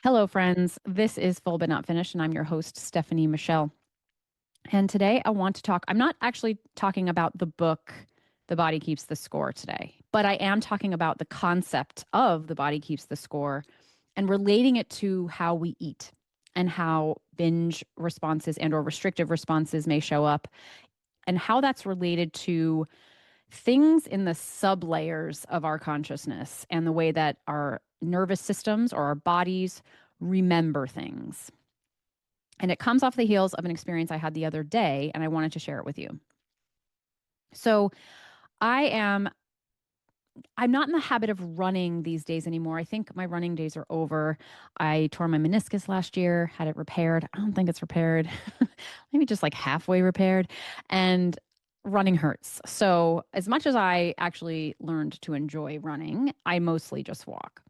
Hello, friends. This is Full But Not Finished, and I'm your host, Stephanie Michelle. And today I want to talk, I'm not actually talking about the book, The Body Keeps the Score today, but I am talking about the concept of the body keeps the score and relating it to how we eat and how binge responses and or restrictive responses may show up and how that's related to things in the sub layers of our consciousness and the way that our nervous systems or our bodies remember things. And it comes off the heels of an experience I had the other day, and I wanted to share it with you. So I am I'm not in the habit of running these days anymore. I think my running days are over. I tore my meniscus last year, had it repaired. I don't think it's repaired. Maybe just like halfway repaired. And running hurts. So, as much as I actually learned to enjoy running, I mostly just walk.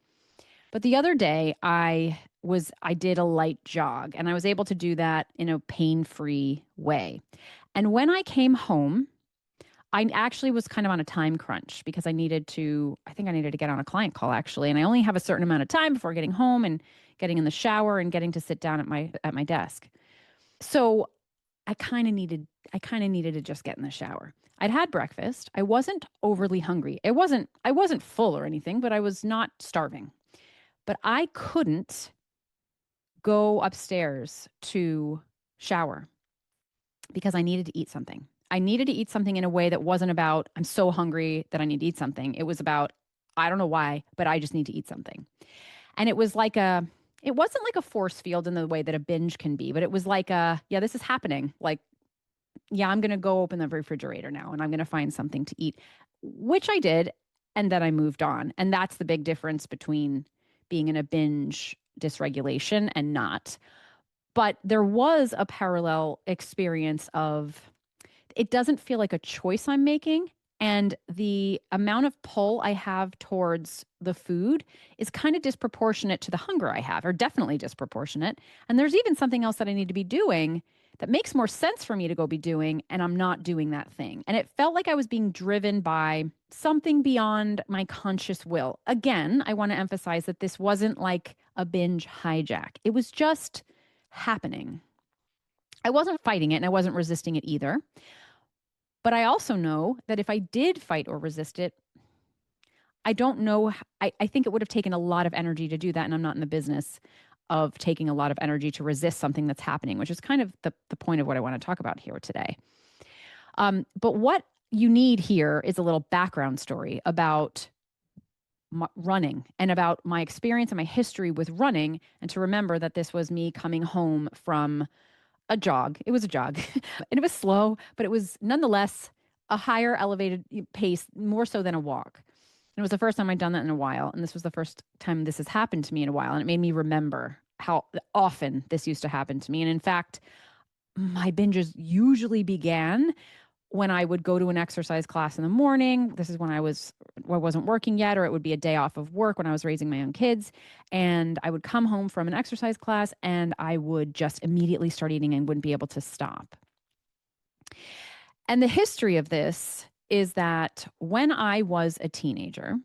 But the other day I did a light jog and I was able to do that in a pain-free way. And when I came home, I actually was kind of on a time crunch because I think I needed to get on a client call actually. And I only have a certain amount of time before getting home and getting in the shower and getting to sit down at my desk. So I kind of needed to just get in the shower. I'd had breakfast. I wasn't overly hungry. I wasn't full or anything, but I was not starving. But I couldn't go upstairs to shower because I needed to eat something. I needed to eat something in a way that wasn't about, I'm so hungry that I need to eat something. It was about, I don't know why, but I just need to eat something. And it wasn't like a force field in the way that a binge can be, but it was like yeah, this is happening. Like, yeah, I'm going to go open the refrigerator now and I'm going to find something to eat, which I did. And then I moved on. And that's the big difference between being in a binge dysregulation and not. But there was a parallel experience of it doesn't feel like a choice I'm making. And the amount of pull I have towards the food is kind of disproportionate to the hunger I have, or definitely disproportionate. And there's even something else that I need to be doing that makes more sense for me to go be doing, and I'm not doing that thing. And it felt like I was being driven by something beyond my conscious will. Again, I want to emphasize that this wasn't like a binge hijack, it was just happening. I wasn't fighting it and I wasn't resisting it either. But I also know that if I did fight or resist it, I don't know. I think it would have taken a lot of energy to do that. And I'm not in the business of taking a lot of energy to resist something that's happening, which is kind of the point of what I want to talk about here today. But what you need here is a little background story about running and about my experience and my history with running, and to remember that this was me coming home from a jog. It was a jog and it was slow, but it was nonetheless a higher elevated pace, more so than a walk. And it was the first time I'd done that in a while. And this was the first time this has happened to me in a while. And it made me remember how often this used to happen to me. And in fact, my binges usually began when I would go to an exercise class in the morning. This is when I wasn't working yet, or it would be a day off of work when I was raising my own kids. And I would come home from an exercise class and I would just immediately start eating and wouldn't be able to stop. And the history of this is that when I was a teenager,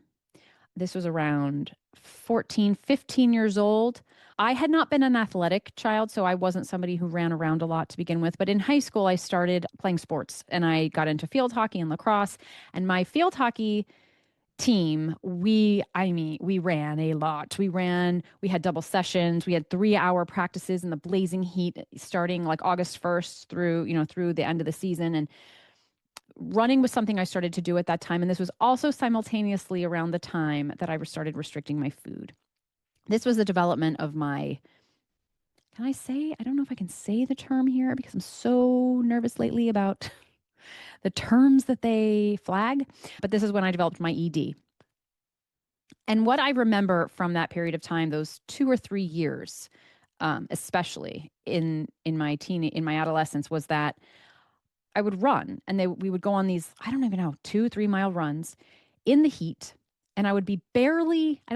this was around 14, 15 years old. I had not been an athletic child, so I wasn't somebody who ran around a lot to begin with. But in high school, I started playing sports and I got into field hockey and lacrosse. And my field hockey team, we ran a lot. We had double sessions. We had 3-hour practices in the blazing heat starting like August 1st through the end of the season. And running was something I started to do at that time. And this was also simultaneously around the time that I started restricting my food. This was the development of I don't know if I can say the term here because I'm so nervous lately about the terms that they flag, but this is when I developed my ED. And what I remember from that period of time, those 2 or 3 years, especially in my adolescence, was that I would run and we would go on these, I don't even know, 2, 3 mile runs in the heat. And I don't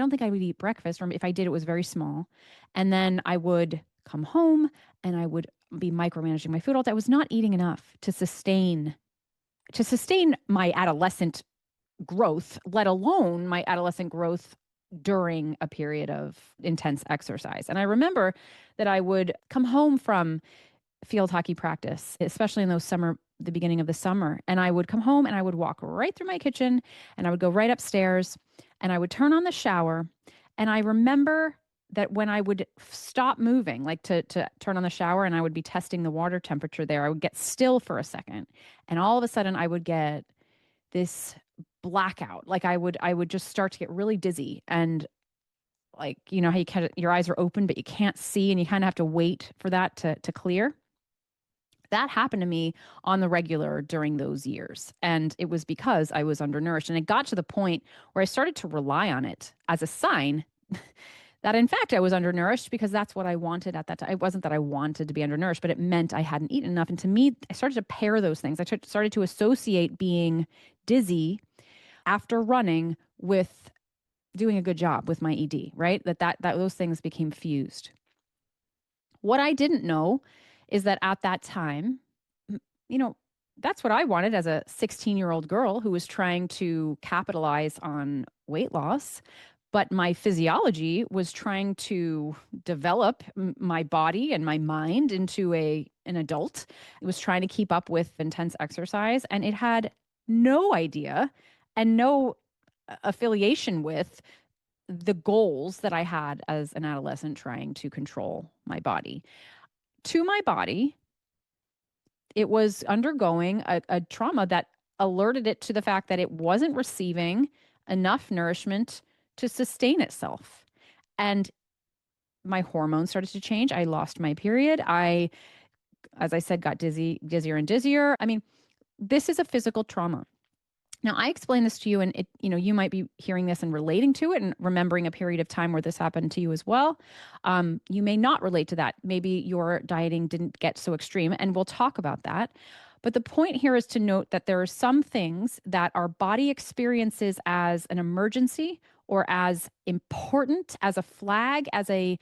think I would eat breakfast, or if I did, it was very small. And then I would come home and I would be micromanaging my food all day. I was not eating enough to sustain my adolescent growth, let alone my adolescent growth during a period of intense exercise. And I remember that I would come home from field hockey practice, especially in the beginning of the summer. And I would come home and I would walk right through my kitchen and I would go right upstairs and I would turn on the shower. And I remember that when I would stop moving, like to turn on the shower and I would be testing the water temperature there, I would get still for a second. And all of a sudden I would get this blackout. Like I would just start to get really dizzy and like, how your eyes are open, but you can't see and you kind of have to wait for that to clear. That happened to me on the regular during those years. And it was because I was undernourished. And it got to the point where I started to rely on it as a sign that, in fact, I was undernourished because that's what I wanted at that time. It wasn't that I wanted to be undernourished, but it meant I hadn't eaten enough. And to me, I started to pair those things. I started to associate being dizzy after running with doing a good job with my ED, right? That those things became fused. What I didn't know is that at that time, you know, that's what I wanted as a 16-year-old girl who was trying to capitalize on weight loss. But my physiology was trying to develop my body and my mind into an adult. It was trying to keep up with intense exercise, and it had no idea and no affiliation with the goals that I had as an adolescent trying to control my body. To my body, it was undergoing a trauma that alerted it to the fact that it wasn't receiving enough nourishment to sustain itself. And my hormones started to change. I lost my period. As I said, got dizzier and dizzier. I mean, this is a physical trauma. Now, I explain this to you, and you might be hearing this and relating to it and remembering a period of time where this happened to you as well. You may not relate to that. Maybe your dieting didn't get so extreme, and we'll talk about that. But the point here is to note that there are some things that our body experiences as an emergency or as important, as a flag, as a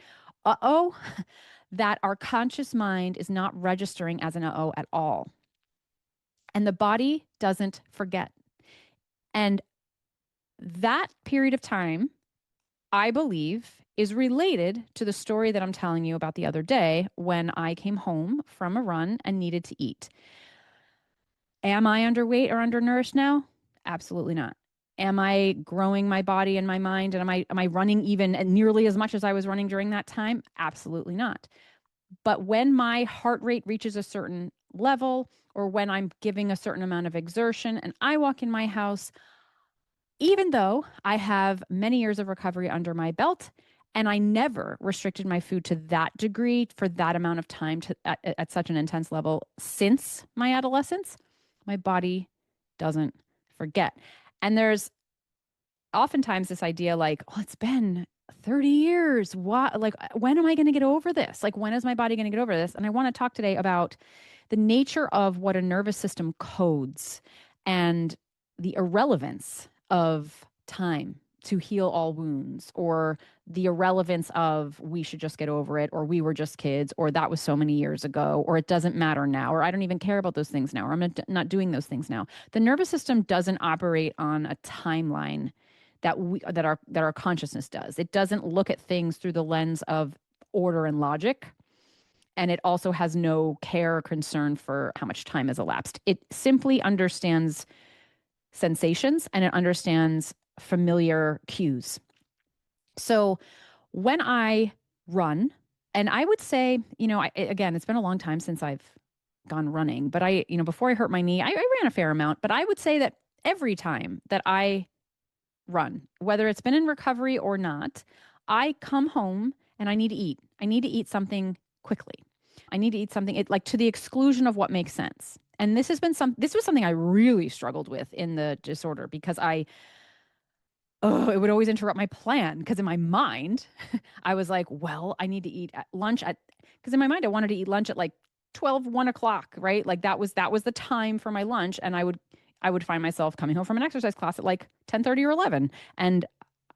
uh-oh, that our conscious mind is not registering as an uh-oh at all. And the body doesn't forget. And that period of time, I believe, is related to the story that I'm telling you about the other day when I came home from a run and needed to eat. Am I underweight or undernourished now? Absolutely not. Am I growing my body and my mind? And am I running even nearly as much as I was running during that time? Absolutely not. But when my heart rate reaches a certain level, or when I'm giving a certain amount of exertion and I walk in my house, even though I have many years of recovery under my belt and I never restricted my food to that degree for that amount of time at such an intense level since my adolescence, my body doesn't forget. And there's oftentimes this idea like, oh, it's been 30 years. What, like, when am I going to get over this? Like, when is my body going to get over this? And I want to talk today about the nature of what a nervous system codes and the irrelevance of time to heal all wounds, or the irrelevance of we should just get over it, or we were just kids, or that was so many years ago, or it doesn't matter now, or I don't even care about those things now, or I'm not doing those things now. The nervous system doesn't operate on a timeline that our consciousness does. It doesn't look at things through the lens of order and logic. And it also has no care or concern for how much time has elapsed. It simply understands sensations and it understands familiar cues. So when I run, and I would say, again, it's been a long time since I've gone running, but before I hurt my knee, I ran a fair amount, but I would say that every time that I run, whether it's been in recovery or not, I come home and I need to eat. I need to eat something quickly. I need to eat something like to the exclusion of what makes sense. And this was something I really struggled with in the disorder because it would always interrupt my plan, because in my mind, I was like, well, I need to eat at lunch because in my mind, I wanted to eat lunch at like 1 o'clock, right? Like that was the time for my lunch. And I would find myself coming home from an exercise class at like 10:30 or 11. And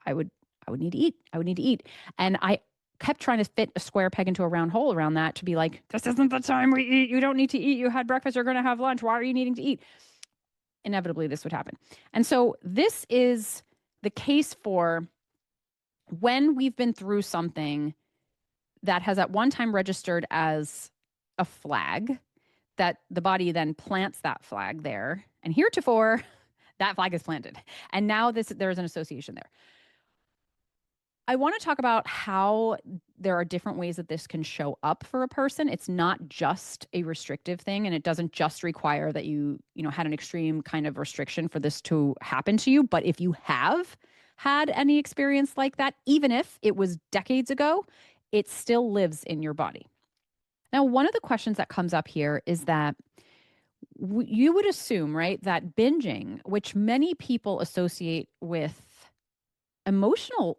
I would need to eat. I would need to eat. And I kept trying to fit a square peg into a round hole around that to be like, this isn't the time we eat. You don't need to eat. You had breakfast. You're going to have lunch. Why are you needing to eat? Inevitably, this would happen. And so this is the case for when we've been through something that has at one time registered as a flag, that the body then plants that flag there. And heretofore, that flag is planted. And now there's an association there. I want to talk about how there are different ways that this can show up for a person. It's not just a restrictive thing, and it doesn't just require that you had an extreme kind of restriction for this to happen to you. But if you have had any experience like that, even if it was decades ago, it still lives in your body. Now, one of the questions that comes up here is that you would assume, right, that binging, which many people associate with emotional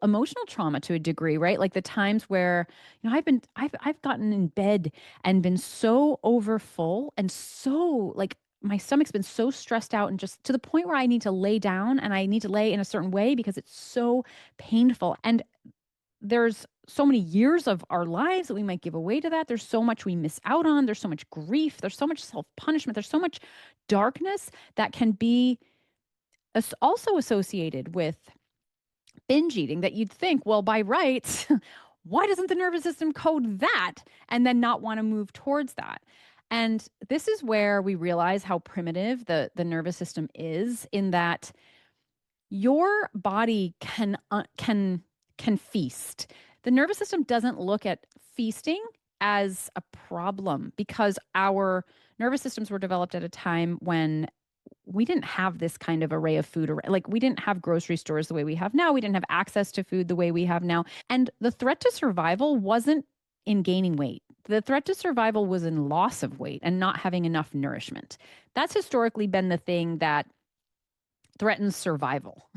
trauma to a degree, right? Like the times where, I've gotten in bed and been so overfull and so like my stomach's been so stressed out and just to the point where I need to lay down and I need to lay in a certain way because it's so painful. And there's so many years of our lives that we might give away to that. There's so much we miss out on. There's so much grief. There's so much self-punishment. There's so much darkness that can be also associated with binge eating that you'd think, well, by rights, why doesn't the nervous system code that and then not want to move towards that? And this is where we realize how primitive the nervous system is, in that your body can feast. The nervous system doesn't look at feasting as a problem because our nervous systems were developed at a time when we didn't have this kind of array of food. Like we didn't have grocery stores the way we have now. We didn't have access to food the way we have now. And the threat to survival wasn't in gaining weight. The threat to survival was in loss of weight and not having enough nourishment. That's historically been the thing that threatens survival,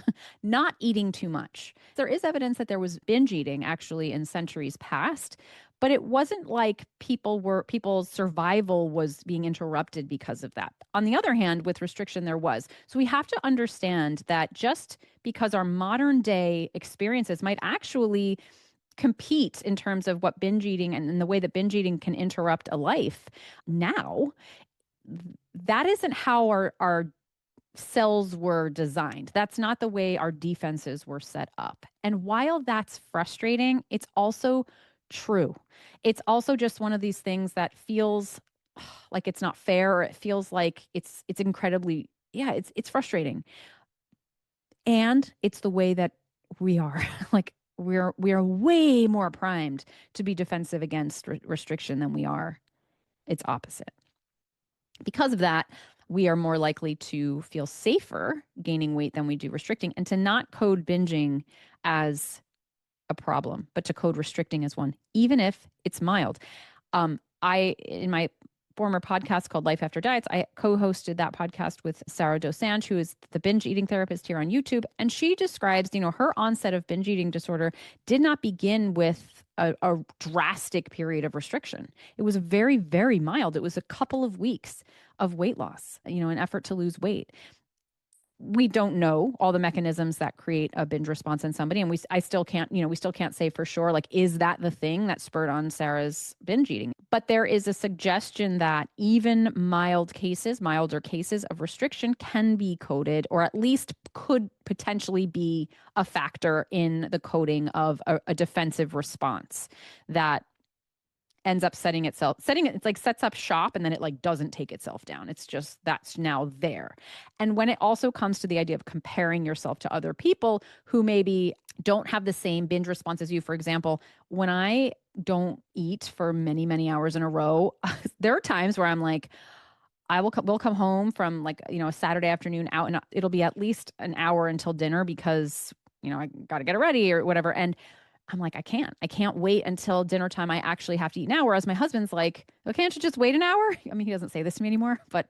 not eating too much. There is evidence that there was binge eating actually in centuries past, but it wasn't like people's survival was being interrupted because of that. On the other hand, with restriction, there was. So we have to understand that just because our modern day experiences might actually compete in terms of what binge eating and the way that binge eating can interrupt a life now, that isn't how our cells were designed. That's not the way our defenses were set up. And while that's frustrating, it's also true. It's also just one of these things that feels like it's not fair, or it feels like it's incredibly, yeah, it's frustrating. And it's the way that we are. Like we are way more primed to be defensive against restriction than we are its opposite. Because of that, we are more likely to feel safer gaining weight than we do restricting, and to not code binging as a problem, but to code restricting as one, even if it's mild. In my former podcast called Life After Diets, I co-hosted that podcast with Sarah Dosanjh, who is the binge eating therapist here on YouTube. And she describes, her onset of binge eating disorder did not begin with a drastic period of restriction. It was very, very mild. It was a couple of weeks of weight loss, an effort to lose weight. We don't know all the mechanisms that create a binge response in somebody. And we still can't say for sure, like, is that the thing that spurred on Sarah's binge eating? But there is a suggestion that even milder cases of restriction can be coded, or at least could potentially be a factor in the coding of a defensive response that ends up sets up shop, and then it like doesn't take itself down. It's just that's now there. And when it also comes to the idea of comparing yourself to other people who maybe don't have the same binge response as you, for example, when I don't eat for many, many hours in a row, there are times where I'm like, we'll come home from like, a Saturday afternoon out, and it'll be at least an hour until dinner because, I got to get it ready or whatever. And I'm like, I can't wait until dinner time. I actually have to eat now. Whereas my husband's like, well, can't you just wait an hour? I mean, he doesn't say this to me anymore, but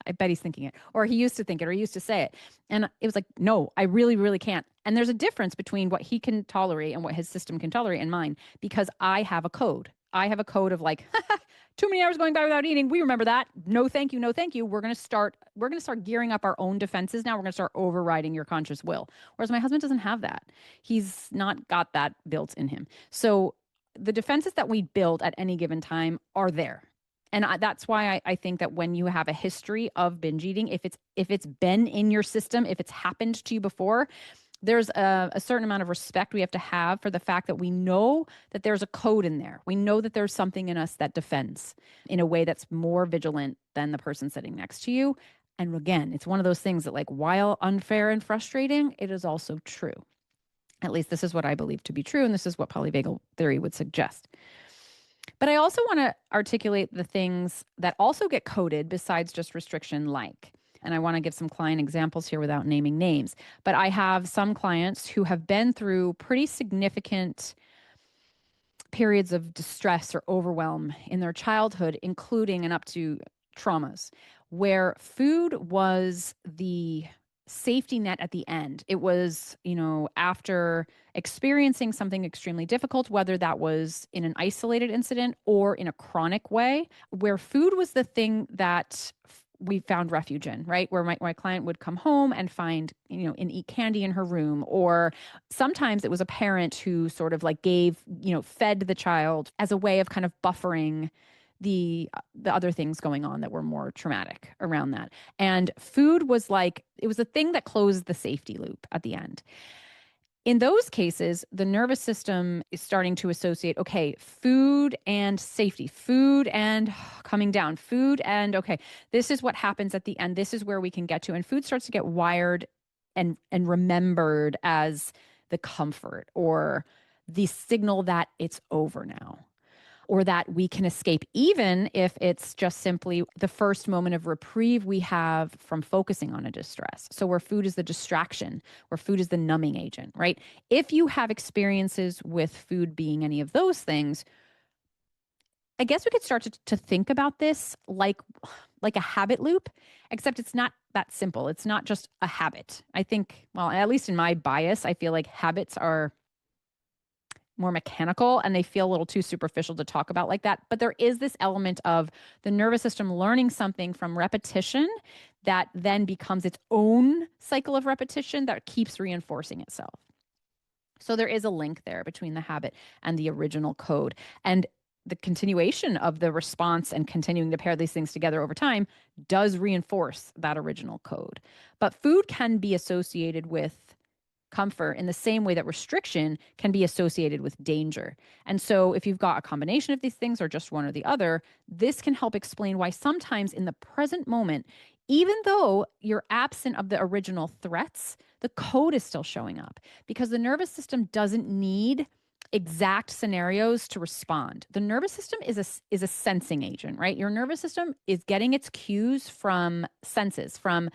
I bet he's thinking it, or he used to think it, or he used to say it. And it was like, no, I really, really can't. And there's a difference between what he can tolerate and what his system can tolerate and mine, because I have a code. I have a code of like, too many hours going by without eating. We remember that. No, thank you. No, thank you. We're going to start gearing up our own defenses. Now we're going to start overriding your conscious will. Whereas my husband doesn't have that. He's not got that built in him. So the defenses that we build at any given time are there. And that's why I think that when you have a history of binge eating, if it's been in your system, if it's happened to you before, There's a certain amount of respect we have to have for the fact that we know that there's a code in there. We know that there's something in us that defends in a way that's more vigilant than the person sitting next to you. And again, it's one of those things that, like, while unfair and frustrating, it is also true. At least this is what I believe to be true, and this is what polyvagal theory would suggest. But I also want to articulate the things that also get coded besides just restriction, like, and I want to give some client examples here without naming names. But I have some clients who have been through pretty significant periods of distress or overwhelm in their childhood, including and up to traumas, where food was the safety net at the end. It was, after experiencing something extremely difficult, whether that was in an isolated incident or in a chronic way, where food was the thing that we found refuge in, right? Where my client would come home and find, and eat candy in her room. Or sometimes it was a parent who sort of like fed the child as a way of kind of buffering the other things going on that were more traumatic around that. And food was like, it was a thing that closed the safety loop at the end. In those cases, the nervous system is starting to associate, okay, food and safety, food and coming down, food and, okay, this is what happens at the end. This is where we can get to. And food starts to get wired and remembered as the comfort or the signal that it's over now, or that we can escape, even if it's just simply the first moment of reprieve we have from focusing on a distress. So where food is the distraction, where food is the numbing agent, right? If you have experiences with food being any of those things, I guess we could start to think about this like a habit loop, except it's not that simple. It's not just a habit. I think, well, at least in my bias, I feel like habits are more mechanical and they feel a little too superficial to talk about like that. But there is this element of the nervous system learning something from repetition that then becomes its own cycle of repetition that keeps reinforcing itself. So there is a link there between the habit and the original code. And the continuation of the response and continuing to pair these things together over time does reinforce that original code. But food can be associated with comfort in the same way that restriction can be associated with danger. And so if you've got a combination of these things or just one or the other, this can help explain why sometimes in the present moment, even though you're absent of the original threats, the code is still showing up because the nervous system doesn't need exact scenarios to respond. The nervous system is a sensing agent, right? Your nervous system is getting its cues from senses, from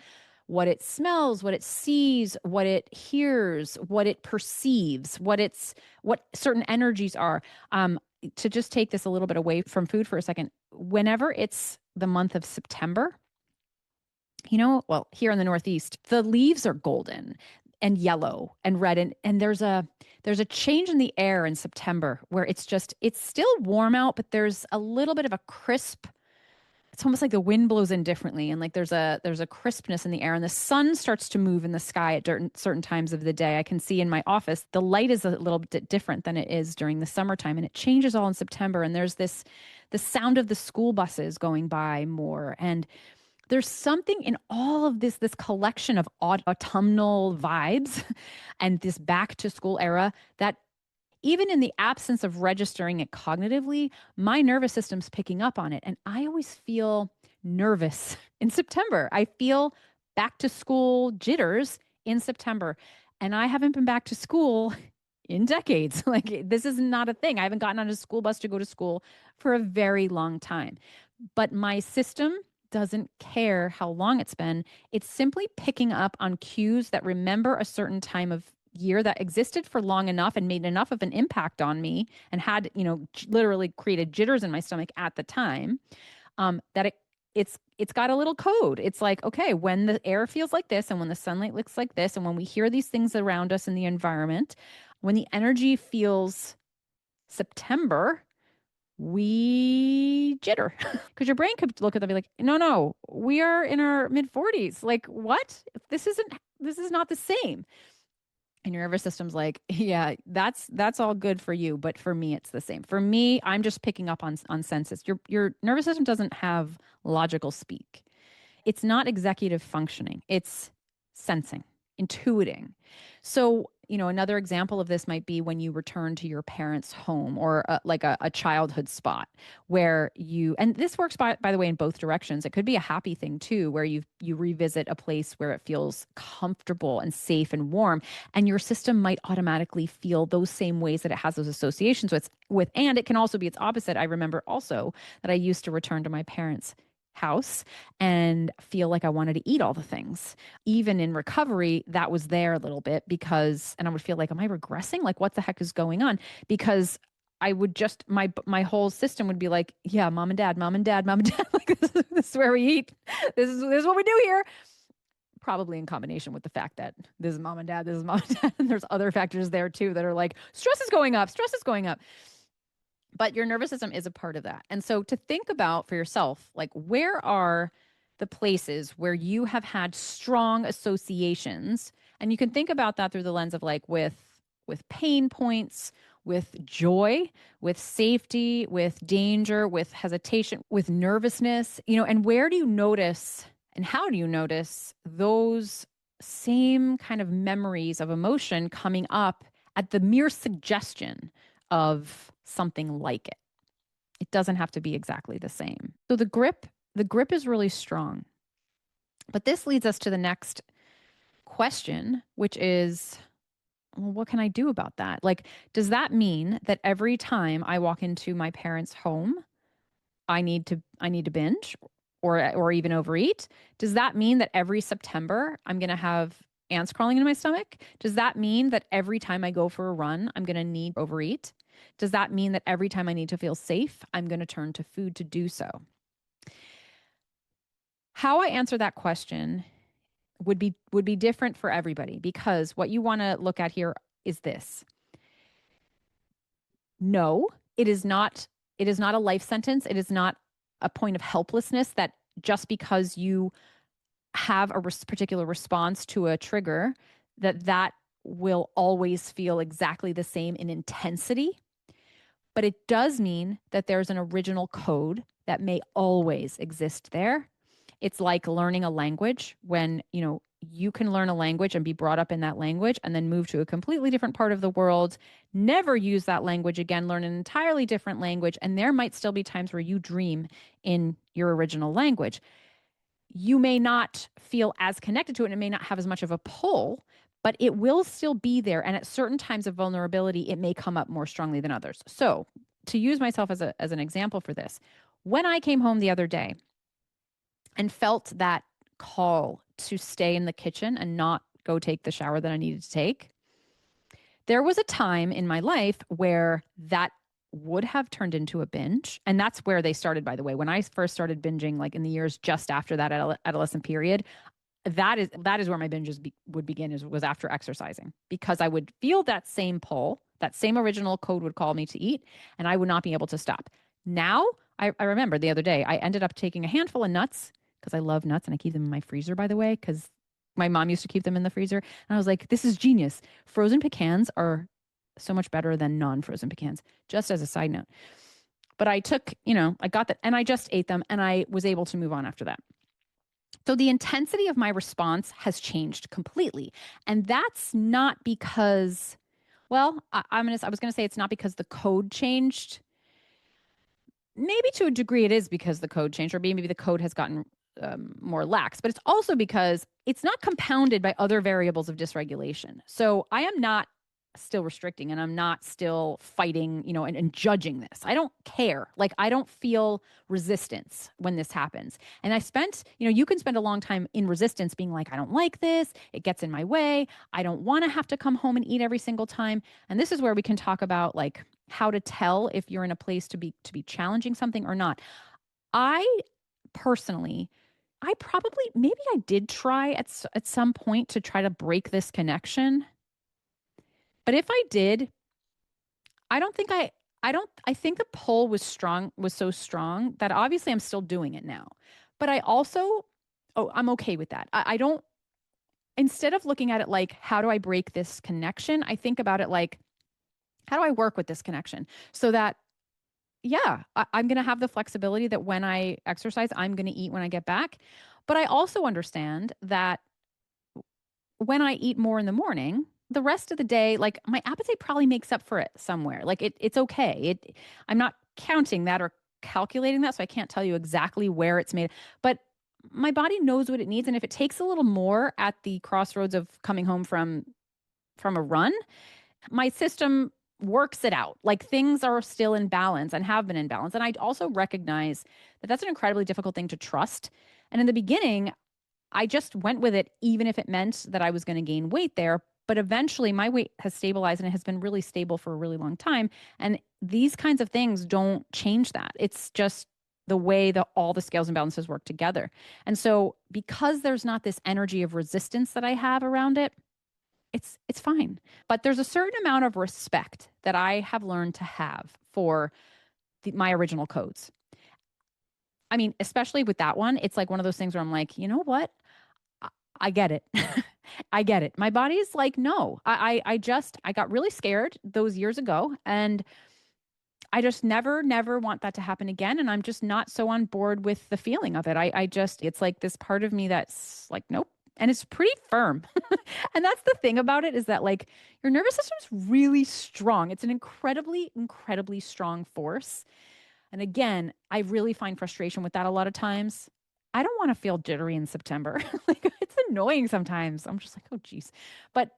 what it smells, what it sees, what it hears, what it perceives, what certain energies are. To just take this a little bit away from food for a second, whenever it's the month of September, well, here in the Northeast, the leaves are golden and yellow and red, and there's a change in the air in September where it's still warm out, but there's a little bit of a crisp. It's almost like the wind blows in differently, and like there's a crispness in the air, and the sun starts to move in the sky at certain times of the day. I can see in my office the light is a little bit different than it is during the summertime, and it changes all in September. And there's the sound of the school buses going by more, and there's something in all of this collection of autumnal vibes and this back to school era that even in the absence of registering it cognitively, my nervous system's picking up on it. And I always feel nervous in September. I feel back to school jitters in September. And I haven't been back to school in decades. Like, this is not a thing. I haven't gotten on a school bus to go to school for a very long time. But my system doesn't care how long it's been. It's simply picking up on cues that remember a certain time of year that existed for long enough and made enough of an impact on me and had, literally created jitters in my stomach at the time, that it's got a little code. It's like, okay, when the air feels like this and when the sunlight looks like this and when we hear these things around us in the environment, when the energy feels September, we jitter. Because your brain could look at them and be like, no, we are in our mid-40s. Like, what? This is not the same. And your nervous system's like, yeah, that's all good for you, but for me, it's the same. For me, I'm just picking up on senses. Your nervous system doesn't have logical speak. It's not executive functioning. It's sensing. intuiting. So, another example of this might be when you return to your parents' home or like a childhood spot where and this works by the way in both directions. It could be a happy thing too, where you revisit a place where it feels comfortable and safe and warm, and your system might automatically feel those same ways that it has those associations and it can also be its opposite. I remember also that I used to return to my parents' house and feel like I wanted to eat all the things. Even in recovery, that was there a little bit and I would feel like, am I regressing? Like, what the heck is going on? Because I would just, my whole system would be like, yeah, mom and dad, mom and dad, mom and dad. Like, this is where we eat. This is what we do here. Probably in combination with the fact that this is mom and dad, this is mom and dad. And there's other factors there too that are like, stress is going up, stress is going up. But your nervous system is a part of that. And so to think about for yourself, like, where are the places where you have had strong associations? And you can think about that through the lens of like with pain points, with joy, with safety, with danger, with hesitation, with nervousness, and where do you notice and how do you notice those same kind of memories of emotion coming up at the mere suggestion of something like it? It doesn't have to be exactly the same. So the grip is really strong. But this leads us to the next question, which is, well, what can I do about that? Like, does that mean that every time I walk into my parents' home, I need to binge or even overeat? Does that mean that every September I'm going to have ants crawling into my stomach? Does that mean that every time I go for a run, I'm going to need to overeat? Does that mean that every time I need to feel safe, I'm going to turn to food to do so? How I answer that question would be different for everybody, because what you want to look at here is this. No, it is not a life sentence. It is not a point of helplessness that just because you have a particular response to a trigger, that will always feel exactly the same in intensity. But it does mean that there's an original code that may always exist there. It's like learning a language. When, you can learn a language and be brought up in that language and then move to a completely different part of the world, never use that language again, learn an entirely different language, and there might still be times where you dream in your original language. You may not feel as connected to it and it may not have as much of a pull, but it will still be there. And at certain times of vulnerability, it may come up more strongly than others. So, to use myself as an example for this, when I came home the other day and felt that call to stay in the kitchen and not go take the shower that I needed to take, there was a time in my life where that would have turned into a binge. And that's where they started, by the way. When I first started binging, like in the years just after that adolescent period, that is where my binges would begin, was after exercising, because I would feel that same pull, that same original code would call me to eat, and I would not be able to stop. Now, I remember the other day, I ended up taking a handful of nuts, because I love nuts and I keep them in my freezer, by the way, because my mom used to keep them in the freezer. And I was like, this is genius. Frozen pecans are so much better than non-frozen pecans, just as a side note. But I took, I got that and I just ate them and I was able to move on after that. So the intensity of my response has changed completely. And that's not because, well, I was gonna say it's not because the code changed. Maybe to a degree it is because the code changed, or maybe the code has gotten more lax, but it's also because it's not compounded by other variables of dysregulation. So I am not still restricting and I'm not still fighting, and judging this. I don't care. Like, I don't feel resistance when this happens. And you can spend a long time in resistance being like, I don't like this. It gets in my way. I don't want to have to come home and eat every single time. And this is where we can talk about like how to tell if you're in a place to be challenging something or not. I personally, maybe I did try at some point to try to break this connection. But if I did, I don't think I think the pull was so strong that obviously I'm still doing it now. But I'm okay with that. I don't, instead of looking at it like, how do I break this connection? I think about it like, how do I work with this connection so that, yeah, I'm going to have the flexibility that when I exercise, I'm going to eat when I get back. But I also understand that when I eat more in the morning, the rest of the day, like my appetite probably makes up for it somewhere. Like it's okay. I'm not counting that or calculating that, so I can't tell you exactly where it's made. But my body knows what it needs, and if it takes a little more at the crossroads of coming home from a run, my system works it out. Like things are still in balance and have been in balance. And I also recognize that that's an incredibly difficult thing to trust. And in the beginning, I just went with it, even if it meant that I was going to gain weight there. But eventually, my weight has stabilized and it has been really stable for a really long time. And these kinds of things don't change that. It's just the way that all the scales and balances work together. And so, because there's not this energy of resistance that I have around it, it's fine. But there's a certain amount of respect that I have learned to have for my original codes. I mean, especially with that one, it's like one of those things where I'm like, you know what? I, I get it. I get it. My body's like, no. I got really scared those years ago, and I just never want that to happen again. And I'm just not so on board with the feeling of it. I just, it's like this part of me that's like, nope. And it's pretty firm. And that's the thing about it, is that like your nervous system is really strong. It's an incredibly strong force. And again, I really find frustration with that a lot of times. I don't want to feel jittery in September. Like it's annoying sometimes. I'm just like, oh geez. But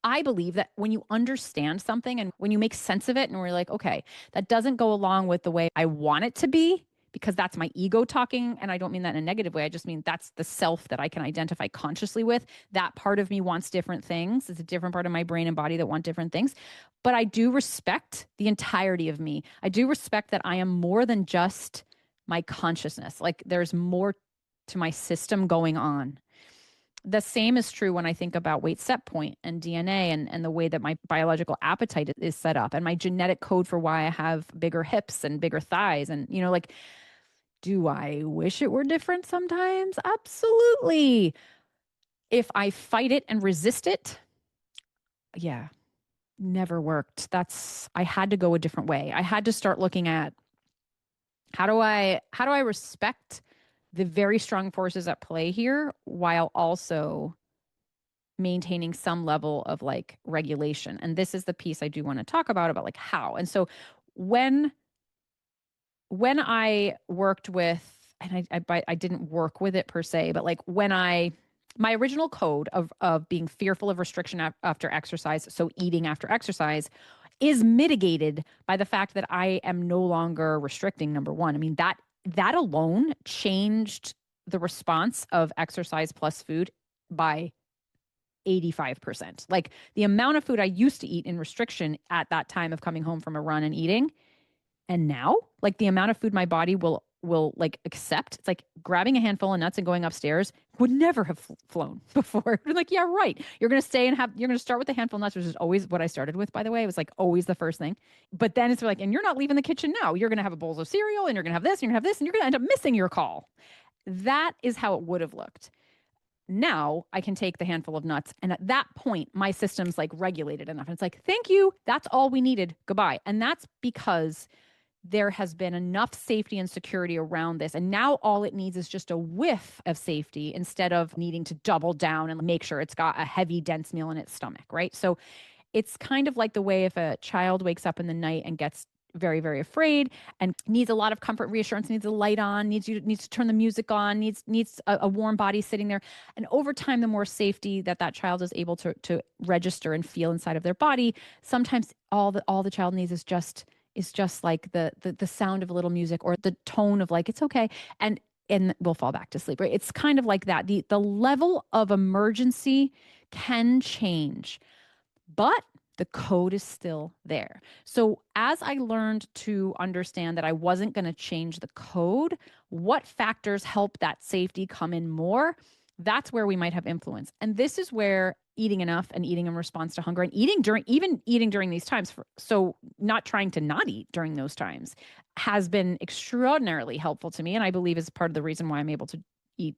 I believe that when you understand something and when you make sense of it and we're like, okay, that doesn't go along with the way I want it to be, because that's my ego talking. And I don't mean that in a negative way. I just mean that's the self that I can identify consciously with. That part of me wants different things. It's a different part of my brain and body that want different things. But I do respect the entirety of me. I do respect that I am more than just my consciousness. Like there's more to my system going on. The same is true when I think about weight set point and DNA and the way that my biological appetite is set up and my genetic code for why I have bigger hips and bigger thighs. And, you know, like, do I wish it were different sometimes? Absolutely. If I fight it and resist it, yeah, never worked. I had to go a different way. I had to start looking at how do I respect the very strong forces at play here while also maintaining some level of like regulation. And this is the piece I do want to talk about like how. And so when I worked with, and I didn't work with it per se, but like when my original code of being fearful of restriction after exercise, so eating after exercise, is mitigated by the fact that I am no longer restricting. Number one, I mean that alone changed the response of exercise plus food by 85%. Like the amount of food I used to eat in restriction at that time of coming home from a run and eating, and now like the amount of food my body will like accept, it's like grabbing a handful of nuts and going upstairs would never have flown before. Like, yeah, right. You're going to you're going to start with a handful of nuts, which is always what I started with, by the way. It was like always the first thing. But then it's like, and you're not leaving the kitchen now. You're going to have a bowl of cereal and you're going to have this and you're going to have this and you're going to end up missing your call. That is how it would have looked. Now I can take the handful of nuts. And at that point, my system's like regulated enough. And it's like, thank you. That's all we needed. Goodbye. And that's because there has been enough safety and security around this. And now all it needs is just a whiff of safety instead of needing to double down and make sure it's got a heavy, dense meal in its stomach, right? So it's kind of like the way if a child wakes up in the night and gets very afraid and needs a lot of comfort, reassurance, needs a light on, needs to turn the music on, needs a warm body sitting there. And over time, the more safety that child is able to register and feel inside of their body, sometimes all the child needs is just like the sound of a little music or the tone of like it's okay, and we'll fall back to sleep, right? It's kind of like that. The level of emergency can change, but the code is still there. So as I learned to understand that I wasn't going to change the code, what factors help that safety come in more? That's where we might have influence. And this is where eating enough and eating in response to hunger and eating during these times, so not trying to not eat during those times, has been extraordinarily helpful to me. And I believe is part of the reason why I'm able to eat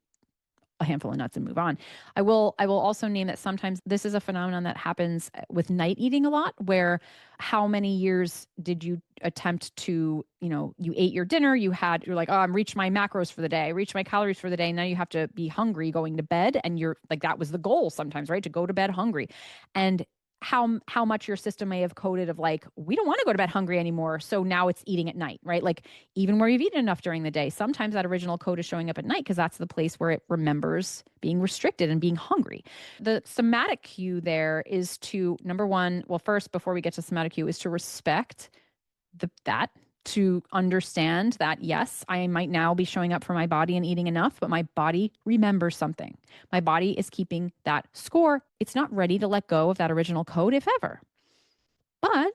a handful of nuts and move on. I will also name that sometimes this is a phenomenon that happens with night eating a lot, where how many years did you attempt to, you ate your dinner, you're like, oh, I'm reached my macros for the day, I reached my calories for the day. And now you have to be hungry going to bed. And you're like, that was the goal sometimes, right? To go to bed hungry. And how much your system may have coded of like, we don't want to go to bed hungry anymore. So now it's eating at night, right? Like even where you've eaten enough during the day, sometimes that original code is showing up at night because that's the place where it remembers being restricted and being hungry. The somatic cue there is to, number one, well, first, before we get to somatic cue, is to respect that, to understand that, yes, I might now be showing up for my body and eating enough, but my body remembers something. My body is keeping that score. It's not ready to let go of that original code, if ever. But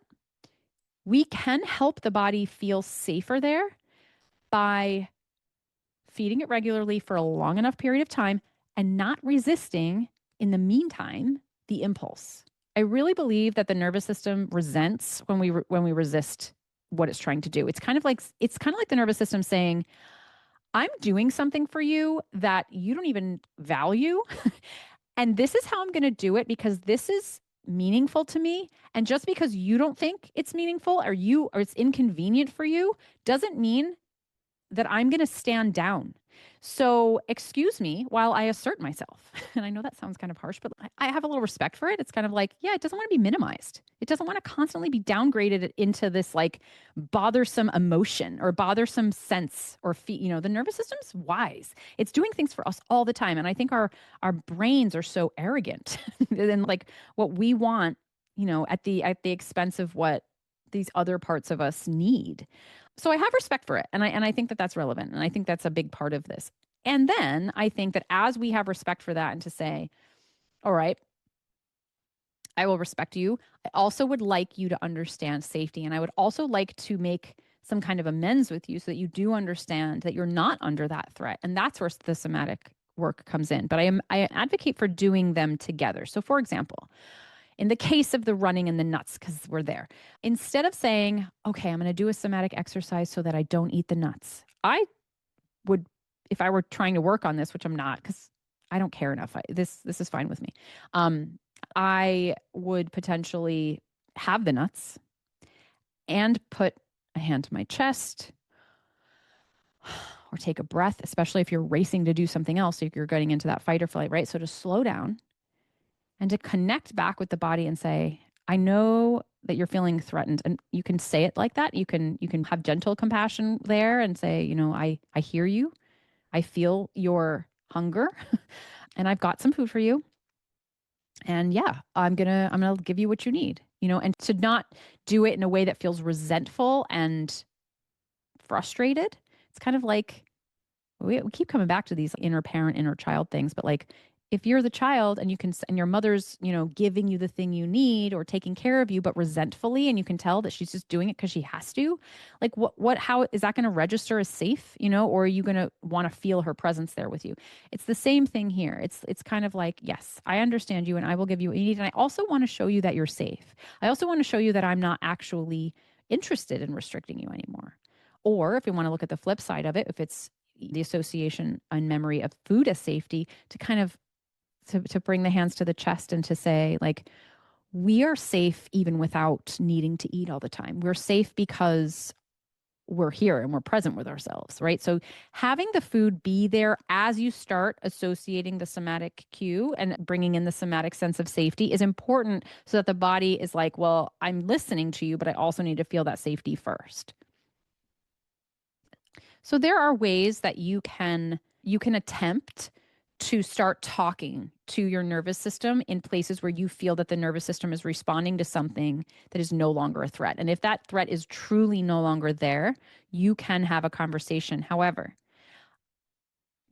we can help the body feel safer there by feeding it regularly for a long enough period of time and not resisting, in the meantime, the impulse. I really believe that the nervous system resents when we resist what it's trying to do. It's kind of like the nervous system saying, I'm doing something for you that you don't even value. And this is how I'm going to do it because this is meaningful to me. And just because you don't think it's meaningful or it's inconvenient for you doesn't mean that I'm going to stand down. So excuse me while I assert myself. And I know that sounds kind of harsh, but I have a little respect for it. It's kind of like, yeah, it doesn't want to be minimized. It doesn't want to constantly be downgraded into this like bothersome emotion or bothersome sense or the nervous system's wise. It's doing things for us all the time. And I think our brains are so arrogant and like what we want, at the expense of what these other parts of us need. So I have respect for it. And I think that that's relevant. And I think that's a big part of this. And then I think that as we have respect for that and to say, all right, I will respect you. I also would like you to understand safety. And I would also like to make some kind of amends with you so that you do understand that you're not under that threat. And that's where the somatic work comes in. But I advocate for doing them together. So for example, in the case of the running and the nuts, because we're there, instead of saying, okay, I'm going to do a somatic exercise so that I don't eat the nuts, I would, if I were trying to work on this, which I'm not, because I don't care enough. This is fine with me. I would potentially have the nuts and put a hand to my chest or take a breath, especially if you're racing to do something else. If you're getting into that fight or flight, right? So to slow down and to connect back with the body and say, I know that you're feeling threatened. And you can say it like that. You can have gentle compassion there and say, I hear you. I feel your hunger and I've got some food for you. And yeah, I'm gonna give you what you need, and to not do it in a way that feels resentful and frustrated. It's kind of like we keep coming back to these inner parent, inner child things, but like if you're the child and and your mother's, giving you the thing you need or taking care of you, but resentfully, and you can tell that she's just doing it because she has to, like how is that going to register as safe, or are you going to want to feel her presence there with you? It's the same thing here. It's kind of like, yes, I understand you and I will give you what you need. And I also want to show you that you're safe. I also want to show you that I'm not actually interested in restricting you anymore. Or if we want to look at the flip side of it, if it's the association and memory of food as safety, to kind of to bring the hands to the chest and to say, like, we are safe even without needing to eat all the time. We're safe because we're here and we're present with ourselves, right? So having the food be there as you start associating the somatic cue and bringing in the somatic sense of safety is important so that the body is like, well, I'm listening to you, but I also need to feel that safety first. So there are ways that you can attempt to start talking to your nervous system in places where you feel that the nervous system is responding to something that is no longer a threat. And if that threat is truly no longer there, you can have a conversation. However,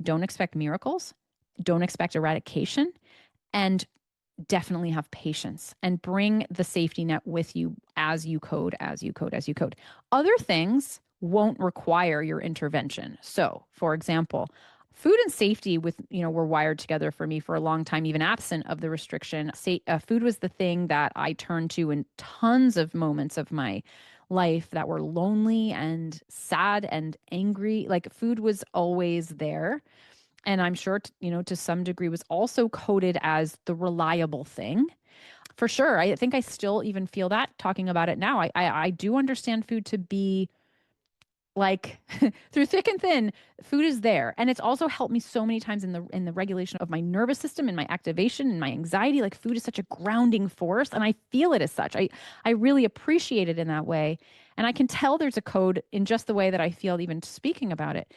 don't expect miracles, don't expect eradication, and definitely have patience and bring the safety net with you as you code, as you code, as you code. Other things won't require your intervention. So, for example, food and safety were wired together for me for a long time, even absent of the restriction. Food was the thing that I turned to in tons of moments of my life that were lonely and sad and angry. Like food was always there. and I'm sure, to some degree was also coded as the reliable thing. For sure. I think I still even feel that talking about it now. I do understand food to be like through thick and thin, food is there. And it's also helped me so many times in the regulation of my nervous system and my activation and my anxiety. Like food is such a grounding force. And I feel it as such. I really appreciate it in that way. And I can tell there's a code in just the way that I feel even speaking about it.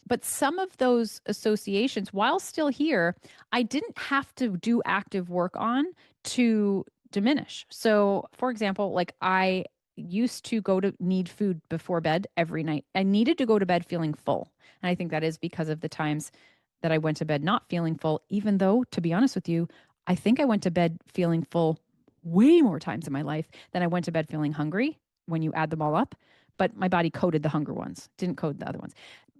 But some of those associations, while still here, I didn't have to do active work on to diminish. So, for example, like I used to go to need food before bed every night. I needed to go to bed feeling full. And I think that is because of the times that I went to bed not feeling full, even though, to be honest with you, I think I went to bed feeling full way more times in my life than I went to bed feeling hungry when you add them all up. But my body coded the hunger ones, didn't code the other ones.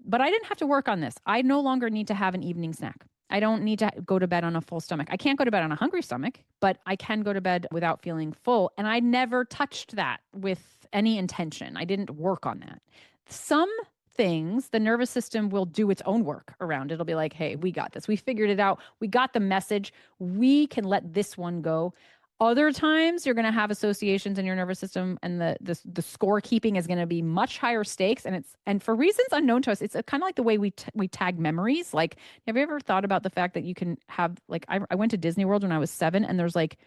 But I didn't have to work on this. I no longer need to have an evening snack. I don't need to go to bed on a full stomach. I can't go to bed on a hungry stomach, but I can go to bed without feeling full. And I never touched that with any intention. I didn't work on that. Some things, the nervous system will do its own work around. It'll be like, hey, we got this. We figured it out. We got the message. We can let this one go. Other times you're going to have associations in your nervous system, and the scorekeeping is going to be much higher stakes, and for reasons unknown to us. It's kind of like the way we tag memories. Like, have you ever thought about the fact that you can have, like, I went to Disney World when I was 7, and there's like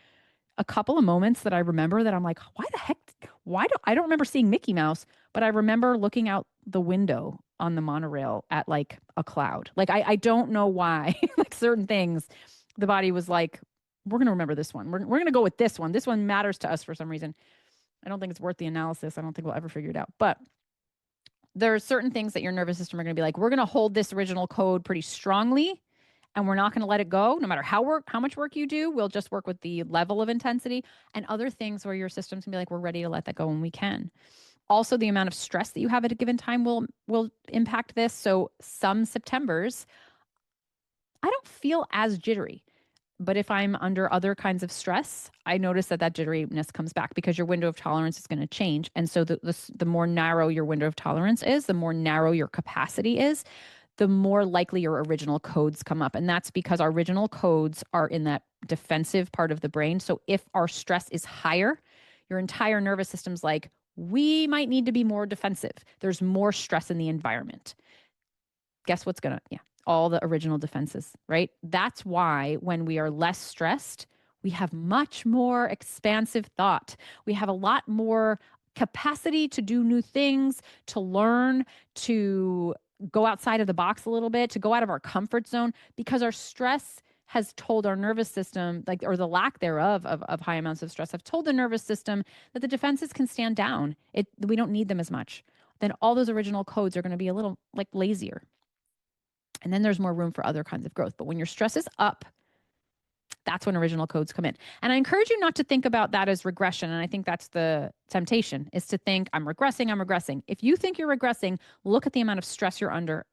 a couple of moments that I remember that I'm like, why the heck? Why do I don't remember seeing Mickey Mouse, but I remember looking out the window on the monorail at like a cloud. Like I don't know why. Like certain things, the body was like, we're going to remember this one. We're going to go with this one. This one matters to us for some reason. I don't think it's worth the analysis. I don't think we'll ever figure it out. But there are certain things that your nervous system are going to be like, we're going to hold this original code pretty strongly, and we're not going to let it go no matter how much work you do. We'll just work with the level of intensity. And other things where your system's going to be like, we're ready to let that go when we can. Also, the amount of stress that you have at a given time will impact this. So some Septembers, I don't feel as jittery. But if I'm under other kinds of stress, I notice that jitteriness comes back because your window of tolerance is going to change. And so the more narrow your window of tolerance is, the more narrow your capacity is, the more likely your original codes come up. And that's because our original codes are in that defensive part of the brain. So if our stress is higher, your entire nervous system's like, we might need to be more defensive. There's more stress in the environment. Guess what's going to, yeah, all the original defenses, right? That's why when we are less stressed, we have much more expansive thought. We have a lot more capacity to do new things, to learn, to go outside of the box a little bit, to go out of our comfort zone, because our stress has told our nervous system, like, or the lack thereof of high amounts of stress have told the nervous system that the defenses can stand down. We don't need them as much. Then all those original codes are going to be a little like lazier. And then there's more room for other kinds of growth. But when your stress is up, that's when original codes come in. And I encourage you not to think about that as regression. And I think that's the temptation, is to think, I'm regressing. If you think you're regressing, look at the amount of stress you're under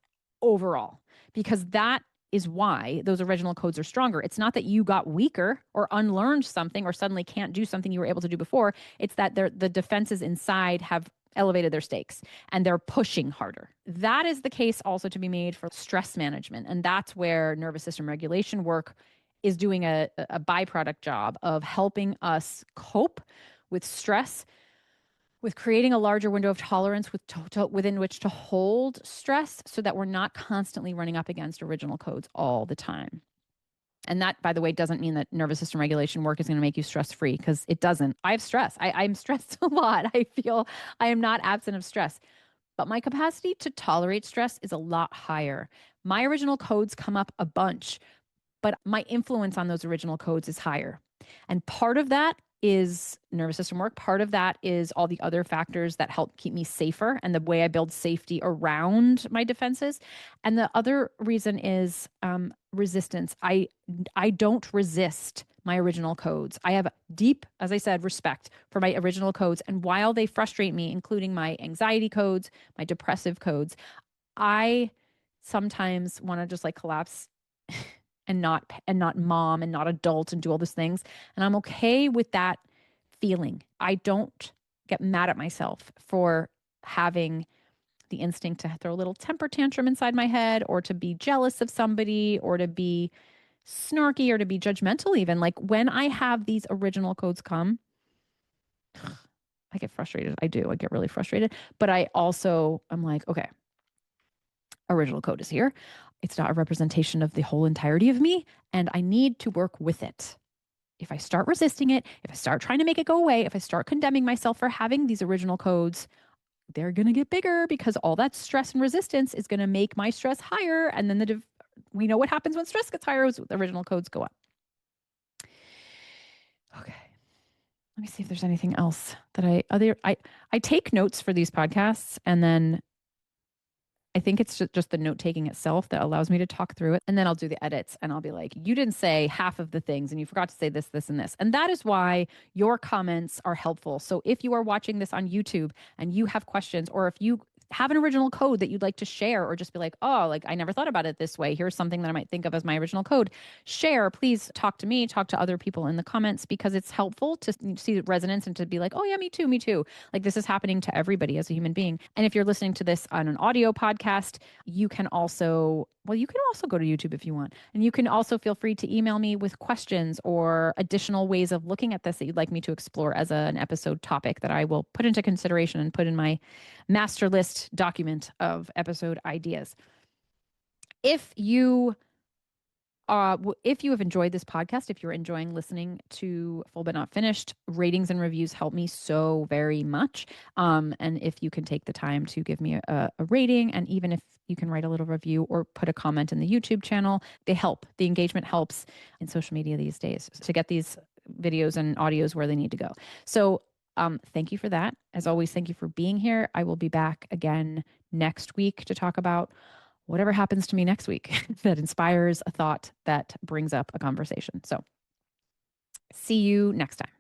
overall, because that is why those original codes are stronger. It's not that you got weaker or unlearned something or suddenly can't do something you were able to do before. It's that the defenses inside have elevated their stakes and they're pushing harder. That is the case also to be made for stress management. And that's where nervous system regulation work is doing a byproduct job of helping us cope with stress, with creating a larger window of tolerance within which to hold stress, so that we're not constantly running up against original codes all the time. And that, by the way, doesn't mean that nervous system regulation work is going to make you stress free, because it doesn't. I have stress. I'm stressed a lot. I feel I am not absent of stress, but my capacity to tolerate stress is a lot higher. My original codes come up a bunch, but my influence on those original codes is higher. And part of that is nervous system work. Part of that is all the other factors that help keep me safer and the way I build safety around my defenses. And the other reason is resistance. I don't resist my original codes. I have deep, as I said, respect for my original codes. And while they frustrate me, including my anxiety codes, my depressive codes, I sometimes want to just like collapse and not mom and not adult and do all these things. And I'm okay with that feeling. I don't get mad at myself for having the instinct to throw a little temper tantrum inside my head, or to be jealous of somebody, or to be snarky, or to be judgmental even. Like when I have these original codes come, I get frustrated. I do. I get really frustrated. But I'm like, okay, original code is here. It's not a representation of the whole entirety of me, and I need to work with it. If I start resisting it, if I start trying to make it go away, if I start condemning myself for having these original codes, they're going to get bigger because all that stress and resistance is going to make my stress higher. And then we know what happens when stress gets higher is the original codes go up. Okay. Let me see if there's anything else that I take notes for these podcasts, and then I think it's just the note taking itself that allows me to talk through it. And then I'll do the edits and I'll be like, you didn't say half of the things and you forgot to say this, this, and this. And that is why your comments are helpful. So if you are watching this on YouTube and you have questions, or if you have an original code that you'd like to share, or just be like, oh, like I never thought about it this way. Here's something that I might think of as my original code. Share, please talk to me, talk to other people in the comments, because it's helpful to see resonance and to be like, oh yeah, me too, me too. Like this is happening to everybody as a human being. And if you're listening to this on an audio podcast, you can also go to YouTube if you want. And you can also feel free to email me with questions or additional ways of looking at this that you'd like me to explore as an episode topic that I will put into consideration and put in my master list document of episode ideas. If you have enjoyed this podcast, if you're enjoying listening to Full But Not Finished, ratings and reviews help me so very much. And if you can take the time to give me a rating, and even if you can write a little review or put a comment in the YouTube channel, they help. The engagement helps in social media these days to get these videos and audios where they need to go. So thank you for that. As always, thank you for being here. I will be back again next week to talk about whatever happens to me next week that inspires a thought that brings up a conversation. So see you next time.